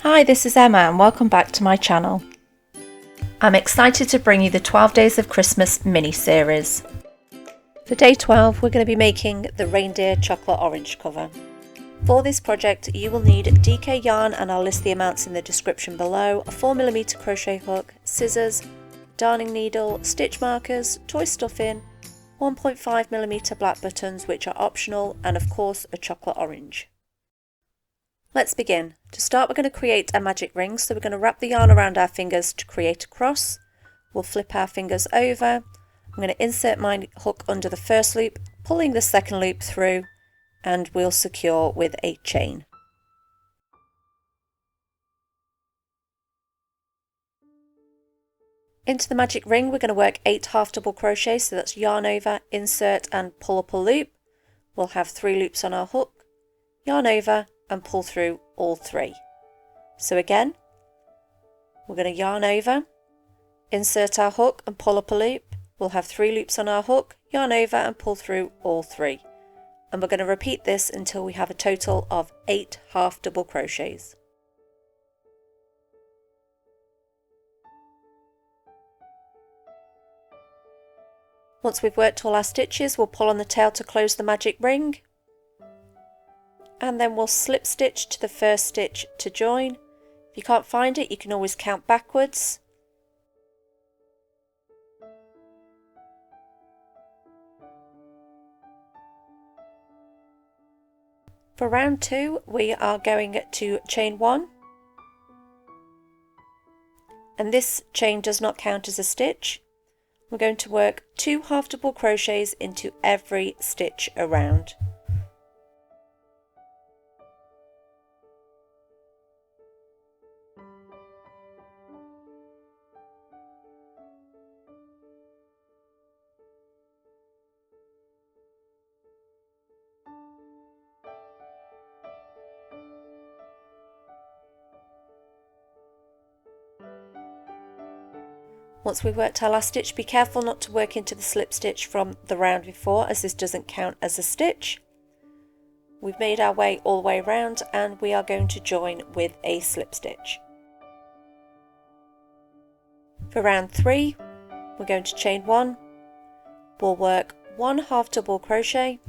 Hi, this is Emma and welcome back to my channel. I'm excited to bring you the 12 Days of Christmas mini-series. For day 12 we're going to be making the reindeer chocolate orange cover. For this project you will need DK yarn, and I'll list the amounts in the description below, a 4mm crochet hook, scissors, darning needle, stitch markers, toy stuffing, 1.5mm black buttons which are optional, and of course a chocolate orange. Let's begin. To start we're going to create a magic ring, so we're going to wrap the yarn around our fingers to create a cross. We'll flip our fingers over. I'm going to insert my hook under the first loop, pulling the second loop through, and we'll secure with a chain. Into the magic ring we're going to work 8 half double crochets, so that's yarn over, insert and pull up a loop. We'll have 3 loops on our hook, yarn over and pull through all 3. So again, we're going to yarn over, insert our hook and pull up a loop. We'll have 3 loops on our hook, yarn over and pull through all 3. And we're going to repeat this until we have a total of 8 half double crochets. Once we've worked all our stitches, we'll pull on the tail to close the magic ring. And then we'll slip stitch to the first stitch to join. If you can't find it, you can always count backwards. For round 2 we are going to chain 1, and this chain does not count as a stitch. We're going to work 2 half double crochets into every stitch around. Once we've worked our last stitch, be careful not to work into the slip stitch from the round before, as this doesn't count as a stitch. We've made our way all the way around and we are going to join with a slip stitch. For round 3 we're going to chain 1, we'll work 1 half double crochet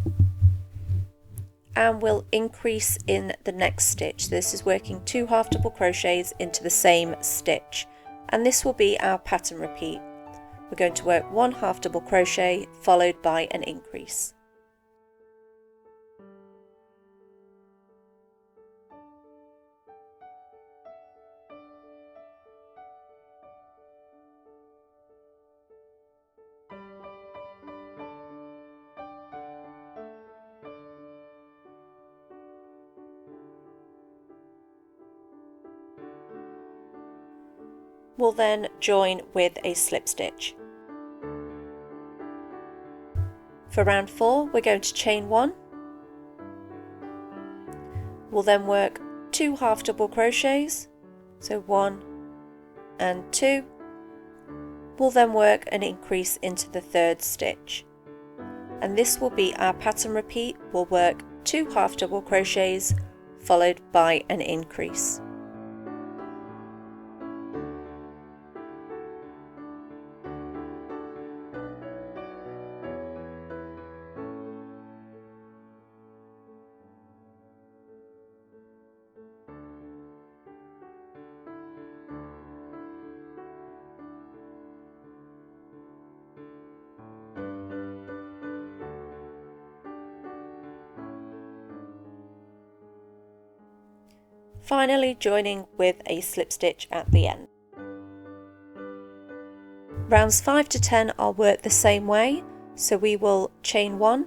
and we'll increase in the next stitch. This is working 2 half double crochets into the same stitch. And this will be our pattern repeat. We're going to work 1 half double crochet followed by an increase. We'll then join with a slip stitch. For round 4 we're going to chain 1. We'll then work 2 half double crochets, so 1 and 2. We'll then work an increase into the third stitch. And this will be our pattern repeat. We'll work 2 half double crochets followed by an increase. Finally joining with a slip stitch at the end. Rounds 5 to 10 are worked the same way, so we will chain 1.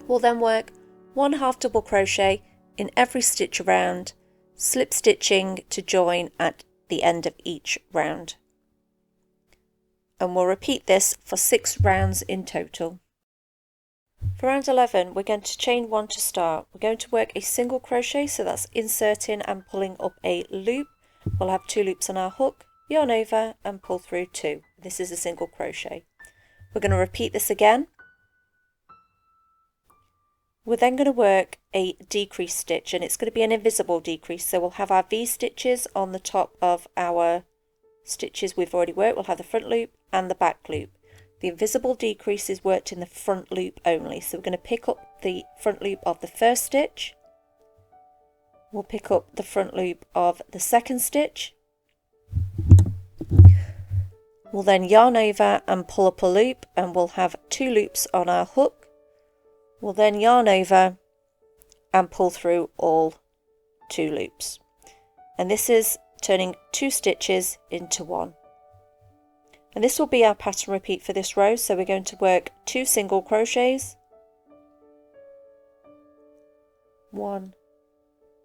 We'll then work 1 half double crochet in every stitch around, slip stitching to join at the end of each round. And we'll repeat this for 6 rounds in total. For round 11 we're going to chain 1 to start. We're going to work a single crochet, so that's inserting and pulling up a loop. We'll have 2 loops on our hook, yarn over and pull through 2. This is a single crochet. We're going to repeat this again. We're then going to work a decrease stitch, and it's going to be an invisible decrease, so we'll have our V stitches on the top of our stitches we've already worked. We'll have the front loop and the back loop. The invisible decrease is worked in the front loop only, so we're going to pick up the front loop of the first stitch, we'll pick up the front loop of the second stitch, we'll then yarn over and pull up a loop, and we'll have 2 loops on our hook. We'll then yarn over and pull through all 2 loops, and this is turning 2 stitches into 1. And this will be our pattern repeat for this row, so we're going to work 2 single crochets, 1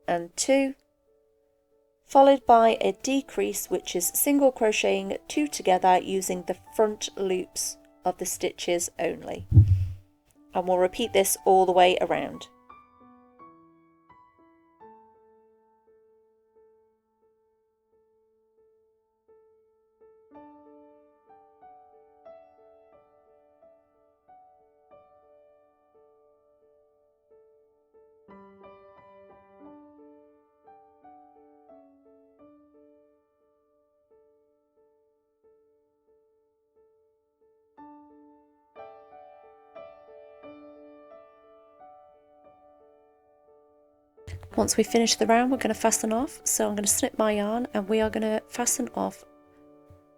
and 2, followed by a decrease, which is single crocheting 2 together using the front loops of the stitches only. And we'll repeat this all the way around. Once we finish the round, we're going to fasten off, so I'm going to snip my yarn and we are going to fasten off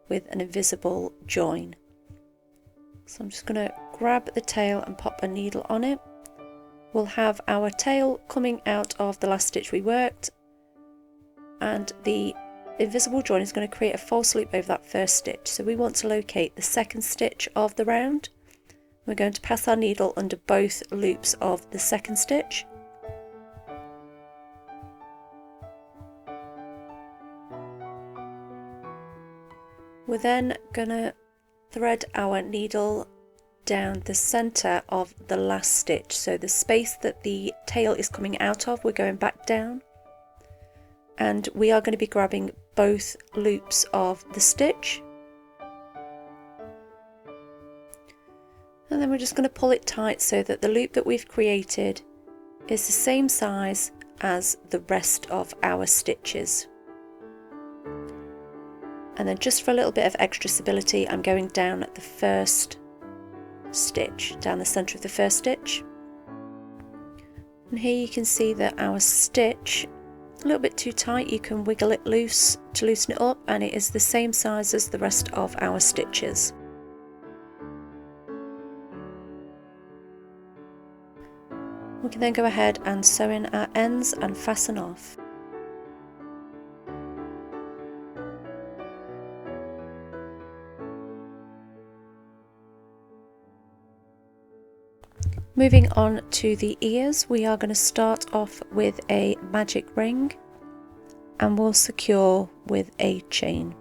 with an invisible join. So I'm just going to grab the tail and pop a needle on it. We'll have our tail coming out of the last stitch we worked, and the invisible join is going to create a false loop over that first stitch. So we want to locate the second stitch of the round. We're going to pass our needle under both loops of the second stitch. We're then going to thread our needle down the center of the last stitch, so the space that the tail is coming out of, we're going back down, and we are going to be grabbing both loops of the stitch, and then we're just going to pull it tight so that the loop that we've created is the same size as the rest of our stitches. And then just for a little bit of extra stability, I'm going down at the first stitch, down the center of the first stitch. And here you can see that our stitch, a little bit too tight, you can wiggle it loose to loosen it up, and it is the same size as the rest of our stitches. We can then go ahead and sew in our ends and fasten off. Moving on to the ears, we are going to start off with a magic ring and we'll secure with a chain.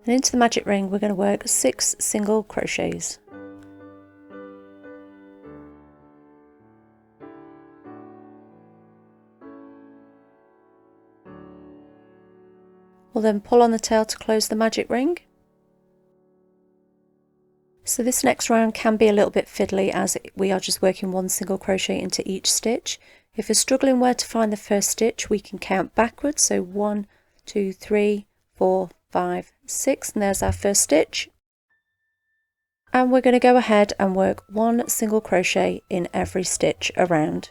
And into the magic ring we're going to work 6 single crochets. We'll then pull on the tail to close the magic ring. So this next round can be a little bit fiddly as we are just working 1 single crochet into each stitch. If you're struggling where to find the first stitch, we can count backwards, so 1, 2, 3, 4, 5, 6, and there's our first stitch. And we're going to go ahead and work 1 single crochet in every stitch around.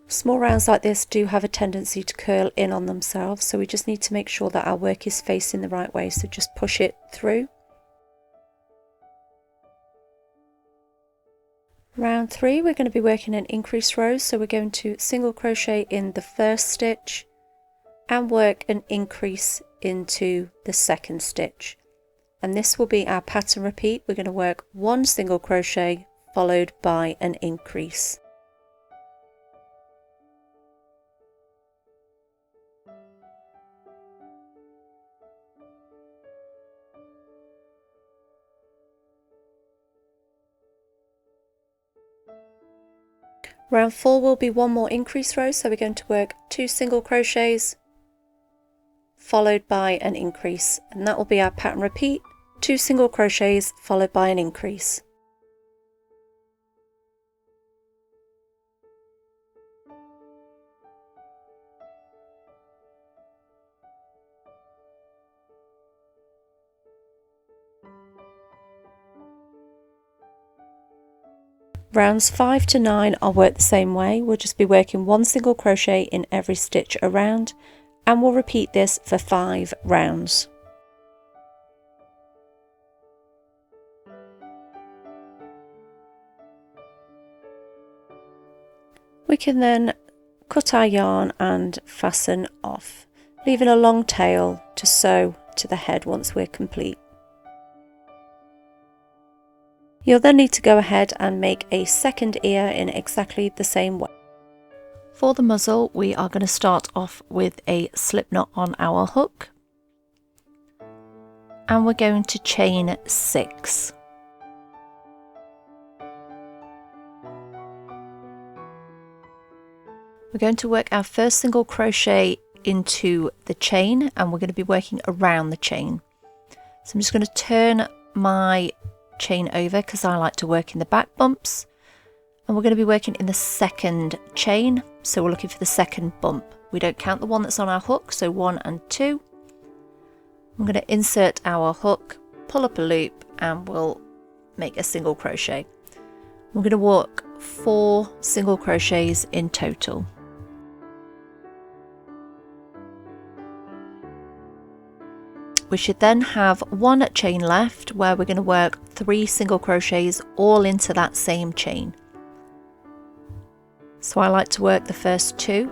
Small rounds like this do have a tendency to curl in on themselves, so we just need to make sure that our work is facing the right way, so just push it through. Round 3 we're going to be working in increase rows, so we're going to single crochet in the first stitch and work an increase into the second stitch, and this will be our pattern repeat. We're going to work 1 single crochet followed by an increase. Round 4 will be one more increase row, so we're going to work 2 single crochets followed by an increase, and that will be our pattern repeat, 2 single crochets followed by an increase. Rounds 5 to 9 are worked the same way. We'll just be working 1 single crochet in every stitch around, and we'll repeat this for 5 rounds. We can then cut our yarn and fasten off, leaving a long tail to sew to the head once we're complete. You'll then need to go ahead and make a second ear in exactly the same way. For the muzzle, we are going to start off with a slip knot on our hook, and we're going to chain 6. We're going to work our first single crochet into the chain, and we're going to be working around the chain. So I'm just going to turn my chain over because I like to work in the back bumps, and we're going to be working in the second chain, so we're looking for the second bump. We don't count the one that's on our hook, so 1 and 2. I'm going to insert our hook, pull up a loop, and we'll make a single crochet. We're going to work 4 single crochets in total. We should then have 1 chain left where we're going to work 3 single crochets all into that same chain. So I like to work the first 2.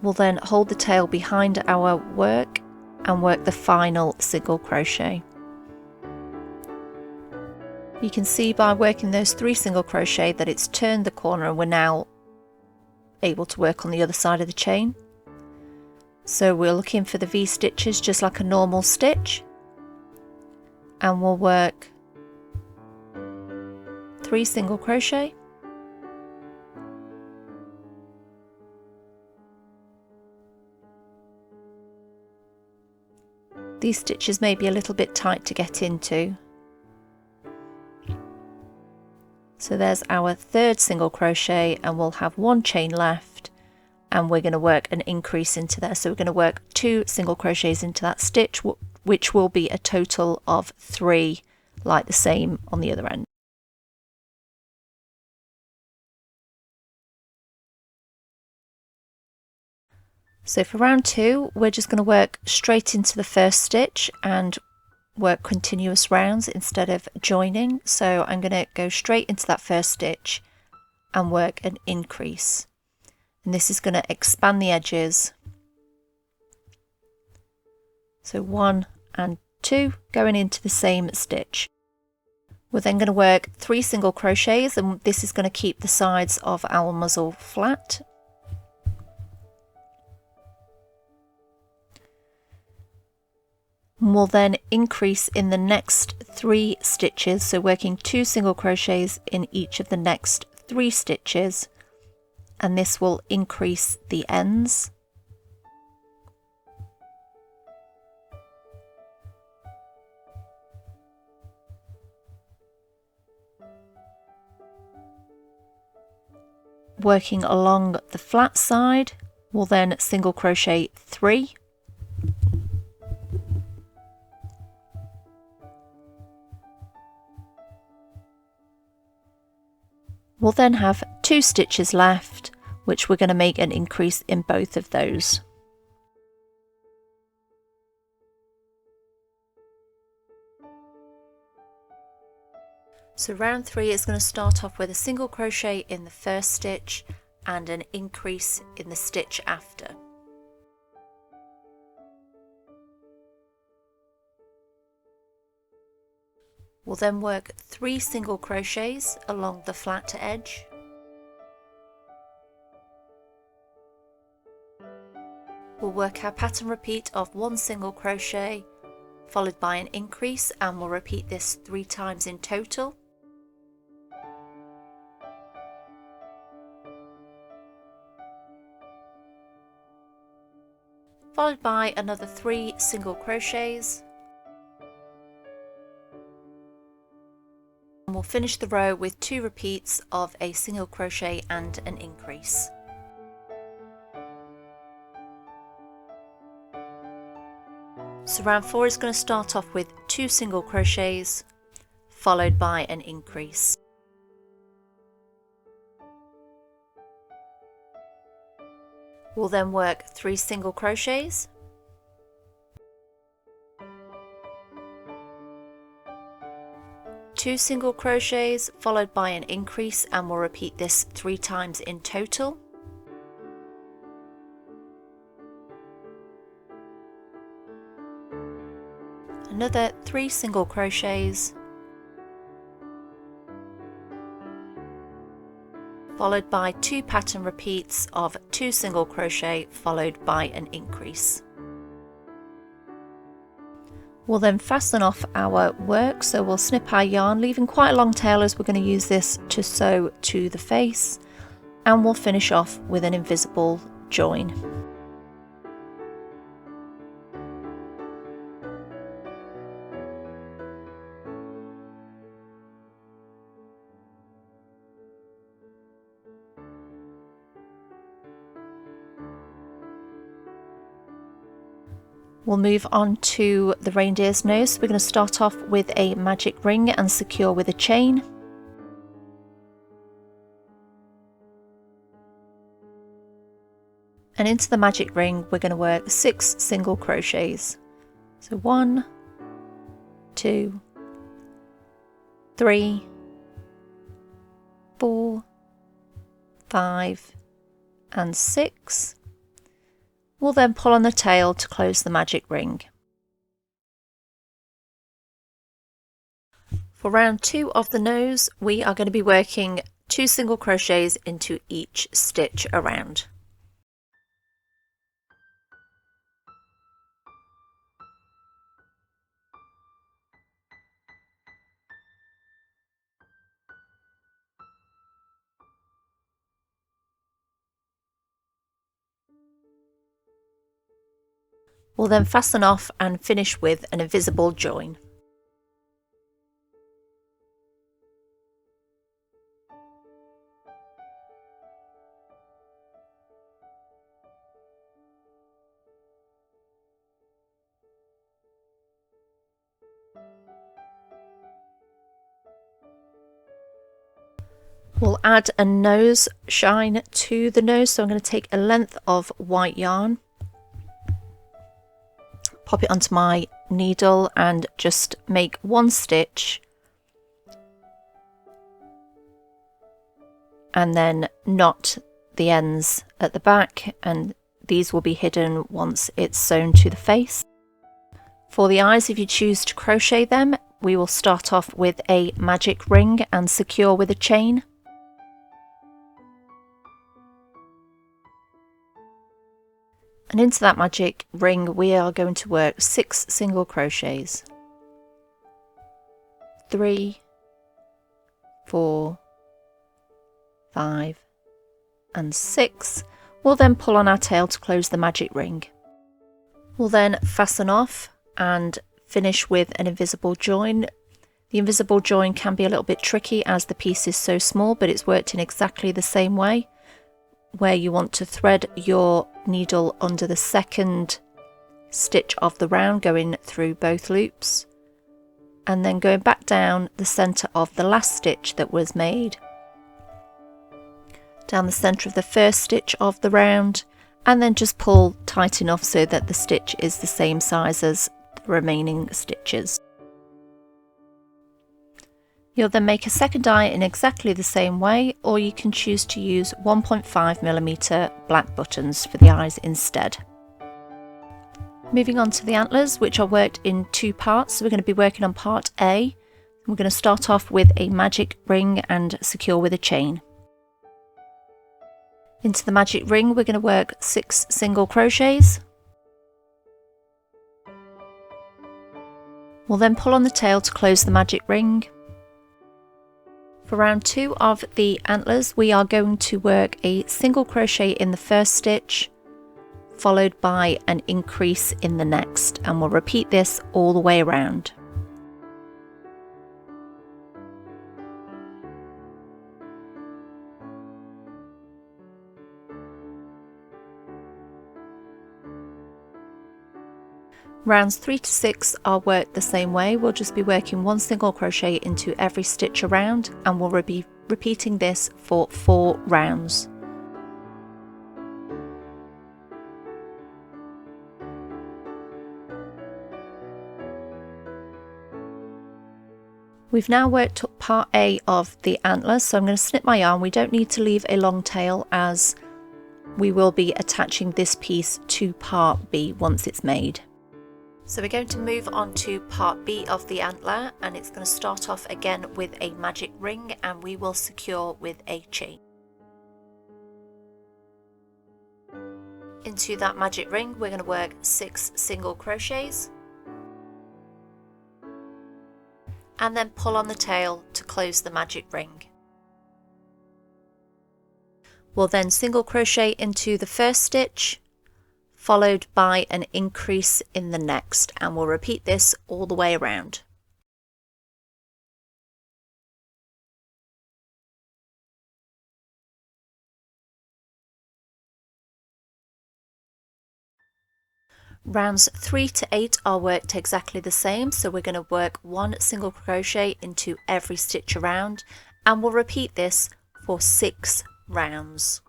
We'll then hold the tail behind our work and work the final single crochet. You can see by working those 3 single crochet that it's turned the corner, and we're now able to work on the other side of the chain. So we're looking for the V stitches just like a normal stitch, and we'll work 3 single crochet, these stitches may be a little bit tight to get into. So there's our 3rd single crochet, and we'll have 1 chain left, and we're going to work an increase into there. So we're going to work 2 single crochets into that stitch, which will be a total of 3, like the same on the other end. So for round 2, we're just going to work straight into the first stitch and work continuous rounds instead of joining. So I'm going to go straight into that first stitch and work an increase, and this is going to expand the edges. So 1 and 2 going into the same stitch. We're then going to work 3 single crochets, and this is going to keep the sides of our muzzle flat. And we'll then increase in the next 3 stitches, so working 2 single crochets in each of the next 3 stitches, and this will increase the ends. Working along the flat side, we'll then single crochet 3. We'll then have 2 stitches left, which we're going to make an increase in both of those. So round 3 is going to start off with a single crochet in the first stitch and an increase in the stitch after. We'll then work 3 single crochets along the flat edge. We'll work our pattern repeat of 1 single crochet followed by an increase, and we'll repeat this 3 times in total. Followed by another 3 single crochets. And we'll finish the row with 2 repeats of a single crochet and an increase. So round 4 is going to start off with 2 single crochets followed by an increase. We'll then work 3 single crochets, two single crochets followed by an increase, and we'll repeat this 3 times in total. Another 3 single crochets, followed by 2 pattern repeats of 2 single crochet followed by an increase. We'll then fasten off our work, so we'll snip our yarn, leaving quite a long tail as we're going to use this to sew to the face, and we'll finish off with an invisible join. We'll move on to the reindeer's nose. We're going to start off with a magic ring and secure with a chain. And into the magic ring we're going to work 6 single crochets. So 1, 2, 3, 4, 5 and 6. We'll then pull on the tail to close the magic ring. For round 2 of the nose, we are going to be working 2 single crochets into each stitch around. We'll then fasten off and finish with an invisible join. We'll add a nose shine to the nose, so I'm going to take a length of white yarn, pop it onto my needle and just make 1 stitch and then knot the ends at the back, and these will be hidden once it's sewn to the face. For the eyes, if you choose to crochet them, we will start off with a magic ring and secure with a chain. And into that magic ring we are going to work 6 single crochets. 3, 4, 5 and 6. We'll then pull on our tail to close the magic ring. We'll then fasten off and finish with an invisible join. The invisible join can be a little bit tricky as the piece is so small, but it's worked in exactly the same way, where you want to thread your needle under the second stitch of the round, going through both loops, and then going back down the center of the last stitch that was made, down the center of the first stitch of the round, and then just pull tight enough so that the stitch is the same size as the remaining stitches. You'll then make a second eye in exactly the same way, or you can choose to use 1.5mm black buttons for the eyes instead. Moving on to the antlers, which are worked in 2 parts. So we're going to be working on part A. We're going to start off with a magic ring and secure with a chain. Into the magic ring we're going to work 6 single crochets. We'll then pull on the tail to close the magic ring. For round 2 of the antlers, we are going to work a single crochet in the first stitch, followed by an increase in the next, and we'll repeat this all the way around. Rounds 3 to 6 are worked the same way. We'll just be working 1 single crochet into every stitch around, and we'll be repeating this for 4 rounds. We've now worked up part A of the antlers, so I'm going to snip my yarn. We don't need to leave a long tail as we will be attaching this piece to part B once it's made. So we're going to move on to part B of the antler, and it's going to start off again with a magic ring, and we will secure with a chain. Into that magic ring we're going to work 6 single crochets and then pull on the tail to close the magic ring. We'll then single crochet into the first stitch, followed by an increase in the next, and we'll repeat this all the way around. Rounds 3 to 8 are worked exactly the same, so we're going to work 1 single crochet into every stitch around, and we'll repeat this for 6 rounds.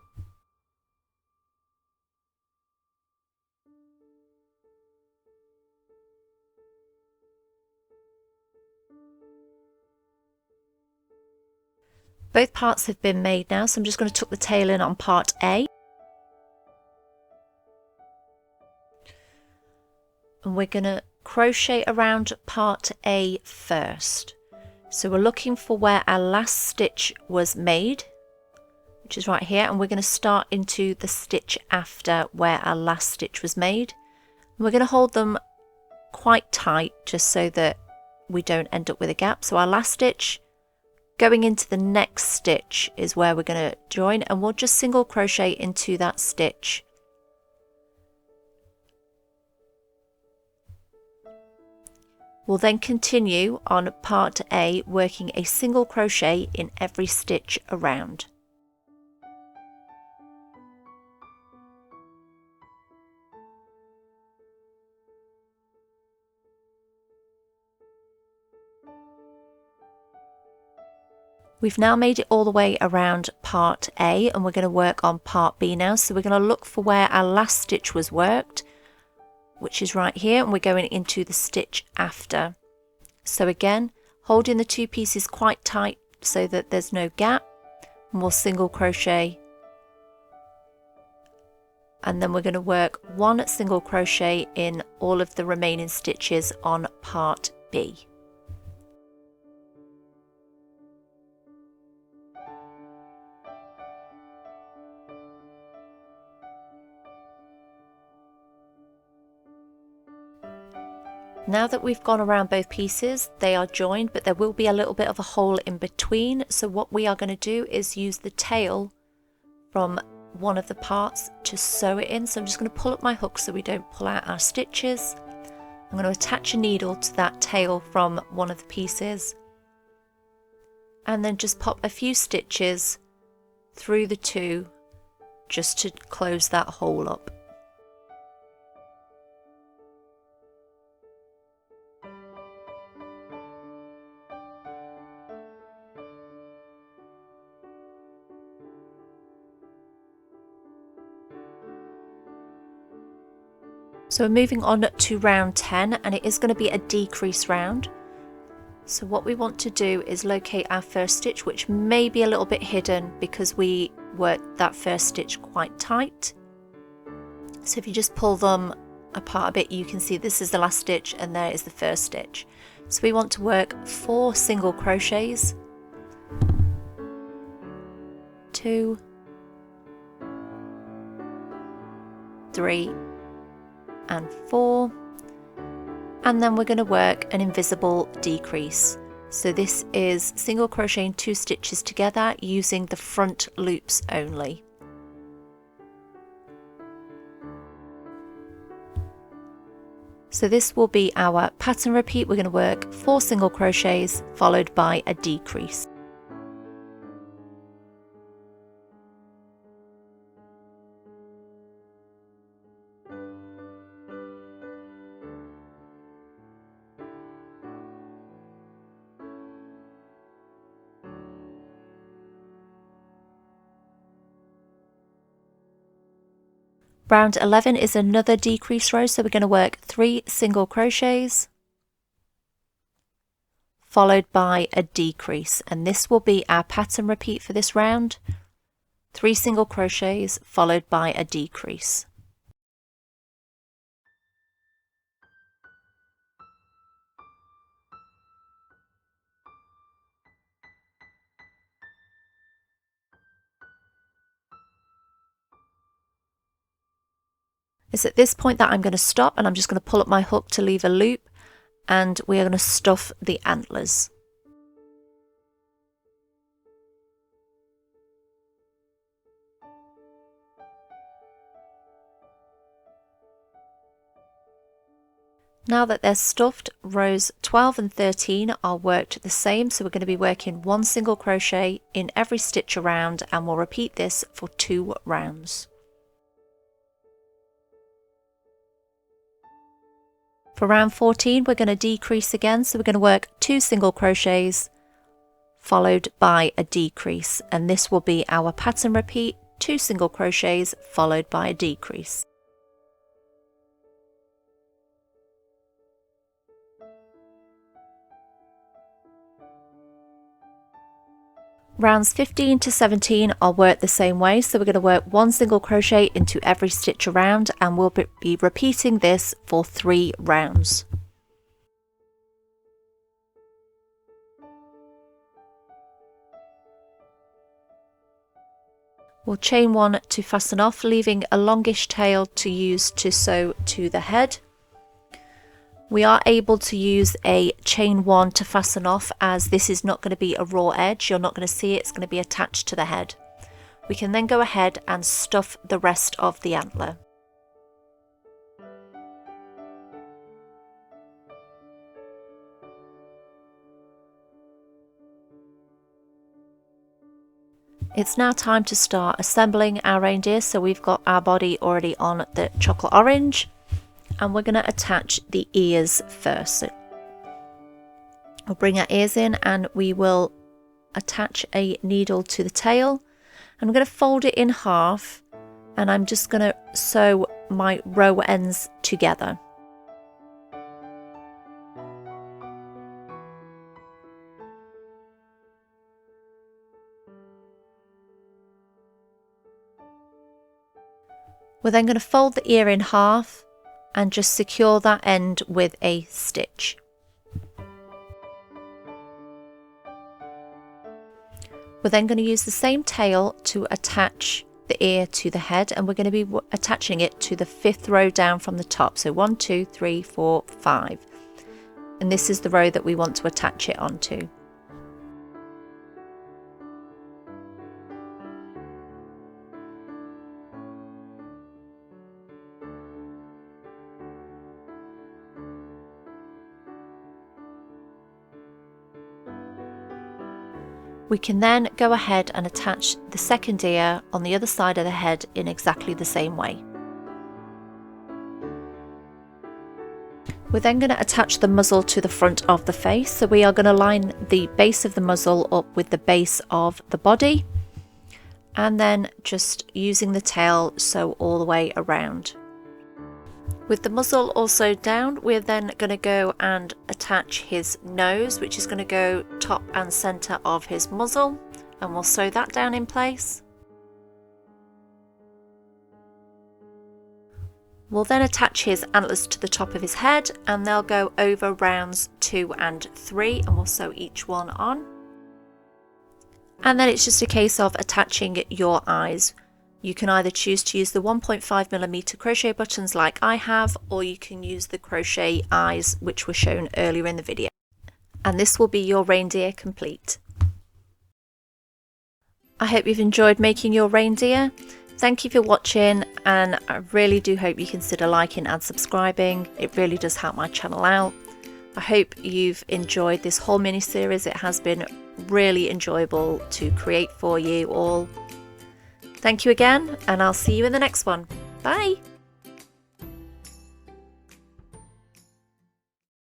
Both parts have been made now, so I'm just going to tuck the tail in on part A. And we're going to crochet around part A first. So we're looking for where our last stitch was made, which is right here, and we're going to start into the stitch after where our last stitch was made. And we're going to hold them quite tight just so that we don't end up with a gap. So our last stitch going into the next stitch is where we're going to join, and we'll just single crochet into that stitch. We'll then continue on part A, working a single crochet in every stitch around. We've now made it all the way around part A, and we're going to work on part B now. So we're going to look for where our last stitch was worked, which is right here, and we're going into the stitch after. So again, holding the 2 pieces quite tight so that there's no gap, and we'll single crochet, and then we're going to work 1 single crochet in all of the remaining stitches on part B. Now that we've gone around both pieces, they are joined, but there will be a little bit of a hole in between. So what we are going to do is use the tail from one of the parts to sew it in. So I'm just going to pull up my hook so we don't pull out our stitches. I'm going to attach a needle to that tail from one of the pieces, and then just pop a few stitches through the 2 just to close that hole up. So we're moving on to round 10, and it is going to be a decrease round. So what we want to do is locate our first stitch, which may be a little bit hidden because we worked that first stitch quite tight. So if you just pull them apart a bit, you can see this is the last stitch and there is the first stitch. So we want to work 4 single crochets, 2, 3, and 4, And then we're going to work an invisible decrease. So this is single crocheting 2 stitches together using the front loops only. So this will be our pattern repeat. We're going to work 4 single crochets followed by a decrease. Round 11 is another decrease row, so we're going to work 3 single crochets followed by a decrease, and this will be our pattern repeat for this round. 3 single crochets followed by a decrease. It's at this point that I'm going to stop, and I'm just going to pull up my hook to leave a loop, and we are going to stuff the antlers. Now that they're stuffed, rows 12 and 13 are worked the same, so we're going to be working 1 single crochet in every stitch around, and we'll repeat this for 2 rounds. For round 14, we're going to decrease again, so we're going to work 2 single crochets followed by a decrease, and this will be our pattern repeat, 2 single crochets followed by a decrease. Rounds 15 to 17 are worked the same way, so we're going to work 1 single crochet into every stitch around, and we'll be repeating this for 3 rounds. We'll chain 1 to fasten off, leaving a longish tail to use to sew to the head. We are able to use a chain 1 to fasten off, as this is not going to be a raw edge. You're not going to see it, it's going to be attached to the head. We can then go ahead and stuff the rest of the antler. It's now time to start assembling our reindeer, so we've got our body already on the chocolate orange. And we're going to attach the ears first. So we'll bring our ears in, and we will attach a needle to the tail, and I'm going to fold it in half, and I'm just going to sew my row ends together. We're then going to fold the ear in half and just secure that end with a stitch. We're then going to use the same tail to attach the ear to the head, and we're going to be attaching it to the 5th row down from the top. So 1, 2, 3, 4, 5. And this is the row that we want to attach it onto. We can then go ahead and attach the second ear on the other side of the head in exactly the same way. We're then going to attach the muzzle to the front of the face, so we are going to line the base of the muzzle up with the base of the body, and then just using the tail sew all the way around. With the muzzle also down, we're then going to go and attach his nose, which is going to go top and centre of his muzzle, and we'll sew that down in place. We'll then attach his antlers to the top of his head, and they'll go over rounds 2 and 3, and we'll sew each one on. And then it's just a case of attaching your eyes. You can either choose to use the 1.5mm crochet buttons like I have, or you can use the crochet eyes which were shown earlier in the video. And this will be your reindeer complete. I hope you've enjoyed making your reindeer. Thank you for watching, and I really do hope you consider liking and subscribing. It really does help my channel out. I hope you've enjoyed this whole mini series. It has been really enjoyable to create for you all. Thank you again, and I'll see you in the next one. Bye!